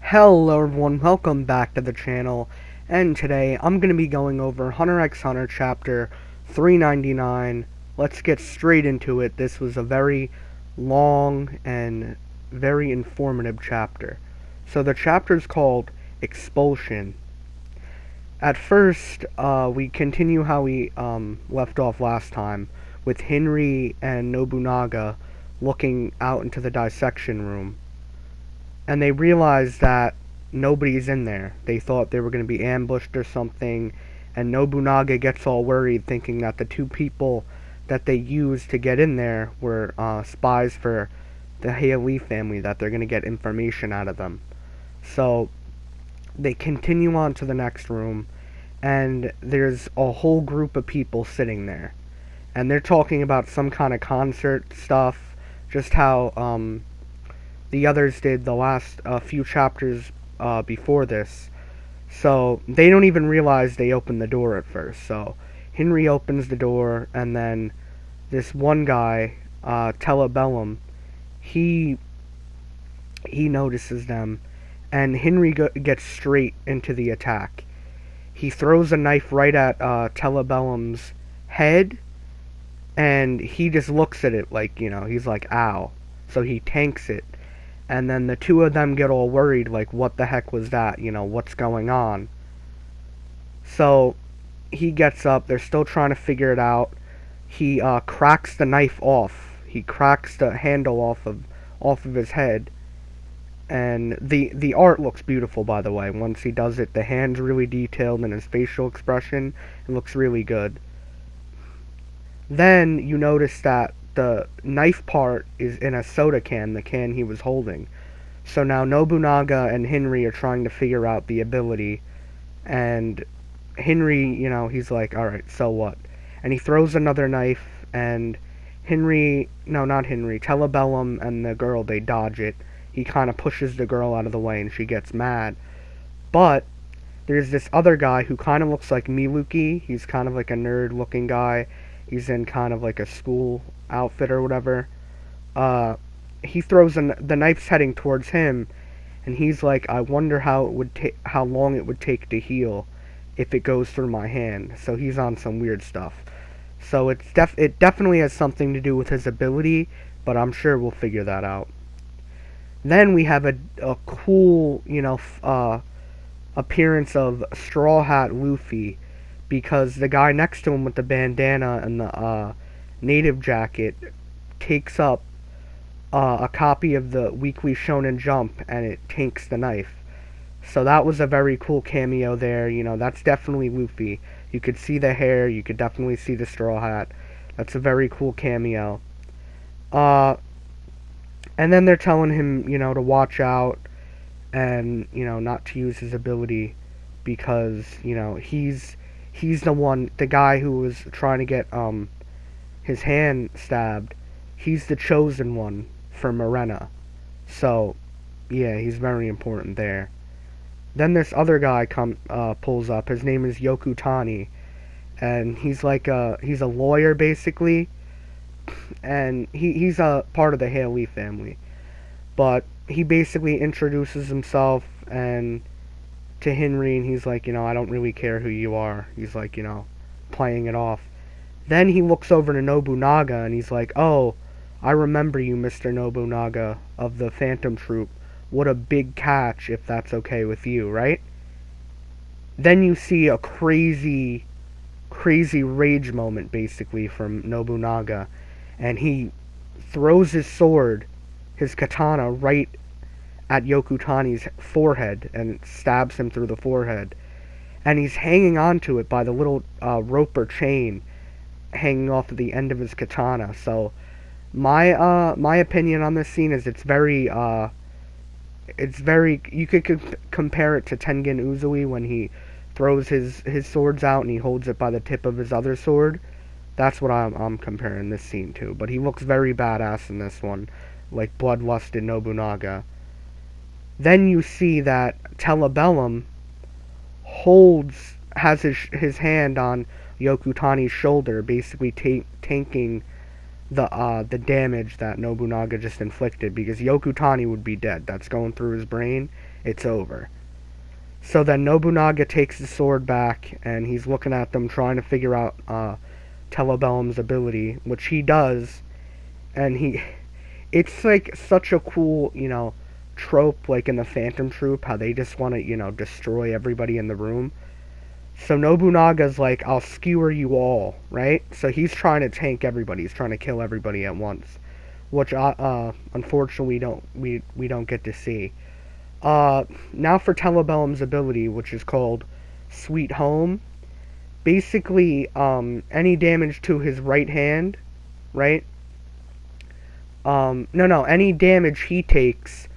Hello everyone, welcome back to the channel, and today I'm going to be going over Hunter x Hunter chapter 399. Let's get straight into it. This was a very long and very informative chapter. So the chapter is called Expulsion. At first, we continue how we left off last time, with Hirigh and Nobunaga looking out into the dissection room. And they realized that nobody's in there. They thought they were going to be ambushed or something, and Nobunaga gets all worried, thinking that the two people that they used to get in there were spies for the hirigh family, that they're going to get information out of them. So they continue on to the next room, and there's a whole group of people sitting there. And they're talking about some kind of concert stuff, just how the others did the last few chapters before this. So they don't even realize they opened the door at first. So Hirigh opens the door, and then this one guy, Telebellum, he notices them, and Hirigh gets straight into the attack. He throws a knife right at Telebellum's head, and he just looks at it like, he's like, ow. So he tanks it. And then the two of them get all worried, like, what the heck was that? What's going on? So he gets up. They're still trying to figure it out. He cracks the knife off. He cracks the handle off of his head. And the art looks beautiful, by the way. Once he does it, the hand's really detailed, and his facial expression, it looks really good. Then you notice that the knife part is in a soda can, the can he was holding. So now Nobunaga and Hirigh are trying to figure out the ability, and Hirigh, he's like, alright, so what? And he throws another knife, and Telebellum and the girl, they dodge it. He kind of pushes the girl out of the way, and she gets mad. But there's this other guy who kind of looks like Miluki. He's kind of like a nerd-looking guy. He's in kind of like a school outfit or whatever. He throws the knife's heading towards him, and he's like, I wonder how long it would take to heal if it goes through my hand. So he's on some weird stuff. So it definitely has something to do with his ability, but I'm sure we'll figure that out. Then we have a cool, appearance of Straw Hat Luffy, because the guy next to him with the bandana and the native jacket takes up a copy of the Weekly Shonen Jump, and it tanks the knife. So that was a very cool cameo there. That's definitely Luffy. You could see the hair, you could definitely see the straw hat. That's a very cool cameo. And then they're telling him, to watch out, and, not to use his ability, because, he's the guy who was trying to get his hand stabbed. He's the chosen one for Marena. So yeah, he's very important there. Then this other guy pulls up. His name is Yokutani, and he's a lawyer basically, and he's a part of the hirigh family. But he basically introduces himself and to Hirigh, and he's like, I don't really care who you are. He's like, playing it off. Then he looks over to Nobunaga, and he's like, oh, I remember you, Mr. Nobunaga, of the Phantom Troupe. What a big catch, if that's okay with you, right? Then you see a crazy rage moment, basically, from Nobunaga, and he throws his sword, his katana, right at Yokutani's forehead, and stabs him through the forehead. And he's hanging onto it by the little rope or chain hanging off at the end of his katana. So my opinion on this scene is it's very you could compare it to Tengen Uzui when he throws his swords out and he holds it by the tip of his other sword. That's what I'm comparing this scene to. But he looks very badass in this one, like bloodlusted Nobunaga. Then you see that Telebellum has his hand on Yokutani's shoulder, basically tanking the damage that Nobunaga just inflicted, because Yokutani would be dead. That's going through his brain, it's over. So then Nobunaga takes the sword back, and he's looking at them, trying to figure out Telebellum's ability, which he does, and it's like such a cool, trope, like in the Phantom Troupe, how they just want to, destroy everybody in the room. So Nobunaga's like, I'll skewer you all, right? So he's trying to tank everybody. He's trying to kill everybody at once, which unfortunately we don't get to see. Now for Telebellum's ability, which is called Sweet Home. Basically, any damage to his right hand, right? No, any damage he takes,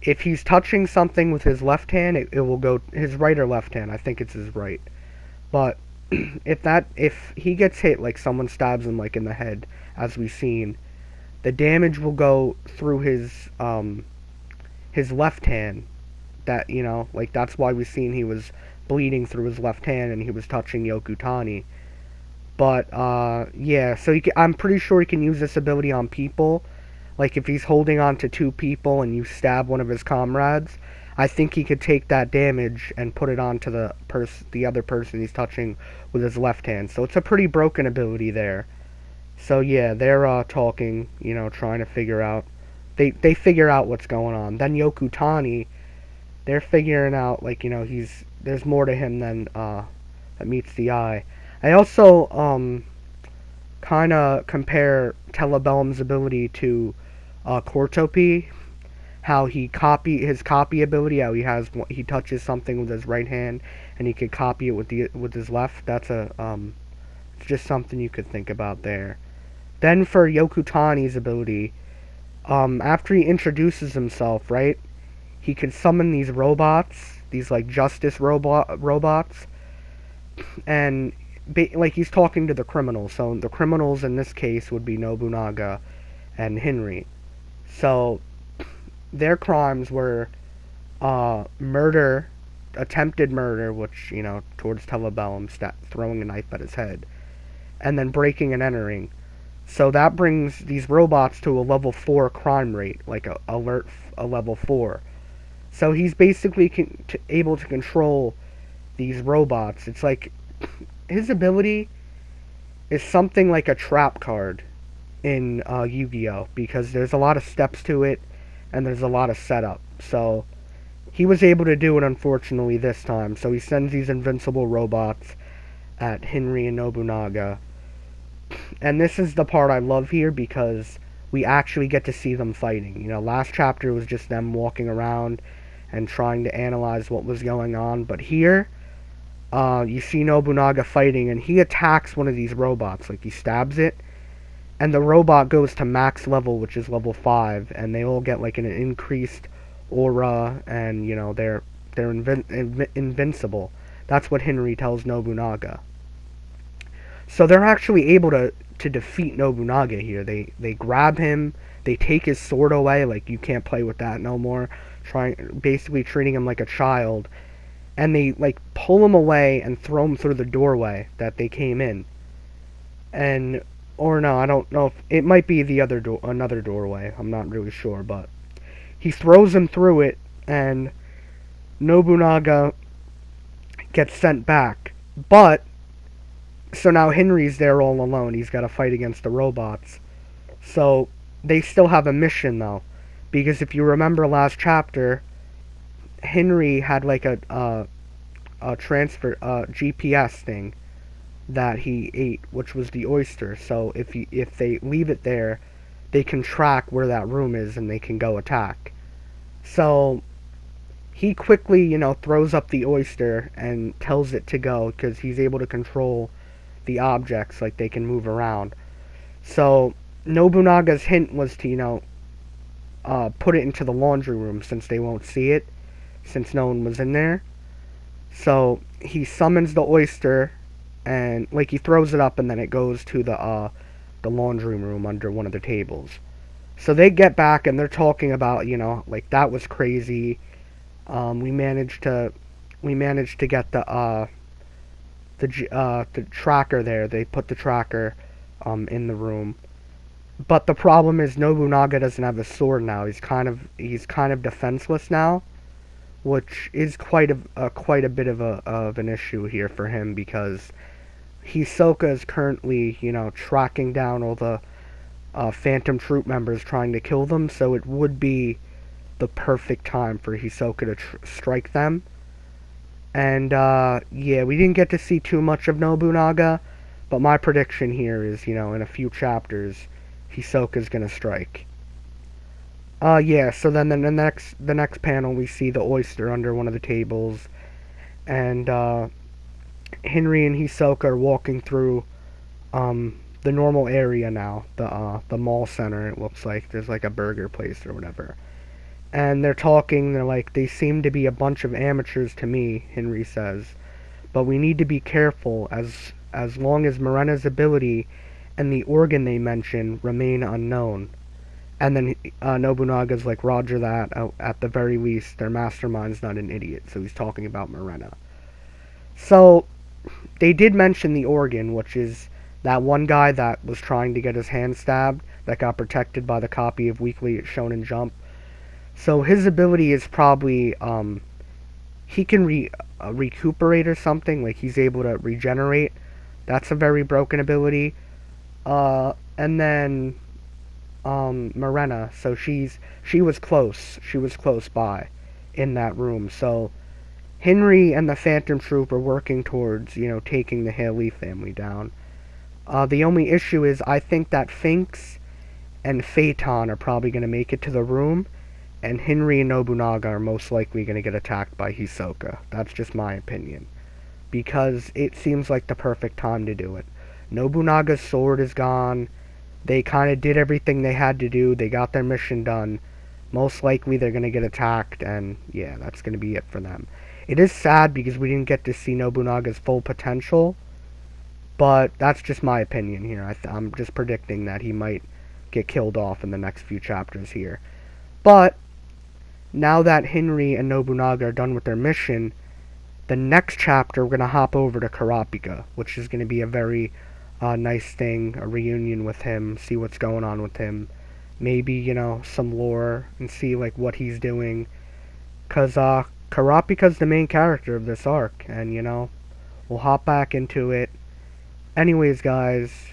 if he's touching something with his left hand, it will go his right or left hand. I think it's his right. But if he gets hit, like someone stabs him like in the head, as we've seen, the damage will go through his left hand. That like that's why we've seen he was bleeding through his left hand and he was touching Yokutani. But yeah, so I'm pretty sure he can use this ability on people. Like if he's holding on to two people and you stab one of his comrades, I think he could take that damage and put it onto the other person he's touching with his left hand. So it's a pretty broken ability there. So yeah, they're talking, trying to figure out. They figure out what's going on. Then Yokutani, they're figuring out like there's more to him than that meets the eye. I also kind of compare Telebellum's ability to kurapika, how his copy ability, how he touches something with his right hand and he could copy it with his left. That's it's just something you could think about there. Then for Yokutani's ability, after he introduces himself, right, he could summon these robots, these like justice robots, and like he's talking to the criminals. So the criminals in this case would be Nobunaga and Hirigh. So their crimes were murder, attempted murder, which towards Telebellum, throwing a knife at his head, and then breaking and entering. So that brings these robots to a level 4 crime rate, like a level 4. So he's basically able to control these robots. It's like his ability is something like a trap card in Yu-Gi-Oh! Because there's a lot of steps to it, and there's a lot of setup. So he was able to do it, unfortunately, this time. So he sends these invincible robots at Hirigh and Nobunaga. And this is the part I love here, because we actually get to see them fighting. Last chapter was just them walking around and trying to analyze what was going on. But here, you see Nobunaga fighting, and he attacks one of these robots. Like, he stabs it, and the robot goes to max level, which is level 5, and they all get, like, an increased aura, and, they're invincible. That's what Hirigh tells Nobunaga. So they're actually able to defeat Nobunaga here. They grab him, they take his sword away, like, you can't play with that no more, basically treating him like a child, and they, like, pull him away and throw him through the doorway that they came in. Or no, I don't know if it might be another doorway. I'm not really sure, but he throws him through it, and Nobunaga gets sent back. But so now Henry's there all alone. He's got to fight against the robots. So they still have a mission though, because if you remember last chapter, Hirigh had like a transfer GPS thing that he ate, which was the oyster. So if they leave it there, they can track where that room is and they can go attack. So he quickly, throws up the oyster and tells it to go, because he's able to control the objects, like they can move around. So Nobunaga's hint was to, put it into the laundry room, since they won't see it, since no one was in there. So he summons the oyster, and like he throws it up, and then it goes to the laundry room under one of the tables. So they get back and they're talking about, like, that was crazy. We managed to get the tracker there. They put the tracker in the room. But the problem is Nobunaga doesn't have a sword now. He's kind of defenseless now. which is quite a bit of an issue here for him because Hisoka is currently, tracking down all the Phantom Troop members trying to kill them, so it would be the perfect time for Hisoka to strike them. And, yeah, we didn't get to see too much of Nobunaga, but my prediction here is, in a few chapters, Hisoka's gonna strike. Yeah, so then the next panel, we see the oyster under one of the tables, and, Henry and Hisoka are walking through, the normal area now, the mall center. It looks like there's like a burger place or whatever, and they're talking. They're like, they seem to be a bunch of amateurs to me, Henry says, but we need to be careful as long as Morena's ability and the organ they mention remain unknown. And then Nobunaga's like, Roger that. At the very least, their mastermind's not an idiot. So he's talking about Morena. So they did mention the organ, which is that one guy that was trying to get his hand stabbed that got protected by the copy of Weekly Shonen Jump. So his ability is probably he can recuperate or something, like he's able to regenerate. That's a very broken ability. And then Morena, so she was close by in that room. So Henry and the Phantom Troop are working towards, taking the Hirigh family down. The only issue is I think that Finks and Phaeton are probably going to make it to the room, and Henry and Nobunaga are most likely going to get attacked by Hisoka. That's just my opinion, because it seems like the perfect time to do it. Nobunaga's sword is gone. They kind of did everything they had to do. They got their mission done. Most likely they're going to get attacked, and yeah, that's going to be it for them. It is sad because we didn't get to see Nobunaga's full potential, but that's just my opinion here. I'm just predicting that he might get killed off in the next few chapters here. But now that Henry and Nobunaga are done with their mission, the next chapter we're going to hop over to Kurapika, which is going to be a very nice thing, a reunion with him, see what's going on with him. Maybe, some lore and see like what he's doing. Because Kurapika's the main character of this arc, and we'll hop back into it. Anyways, guys,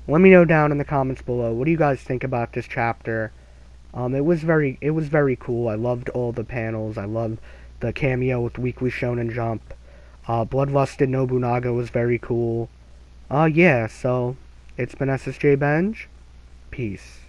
let me know down in the comments below, what do you guys think about this chapter? It was very cool. I loved all the panels. I loved the cameo with Weekly Shonen Jump. Bloodlusted Nobunaga was very cool. Yeah, so it's been SSJ Benj. Peace.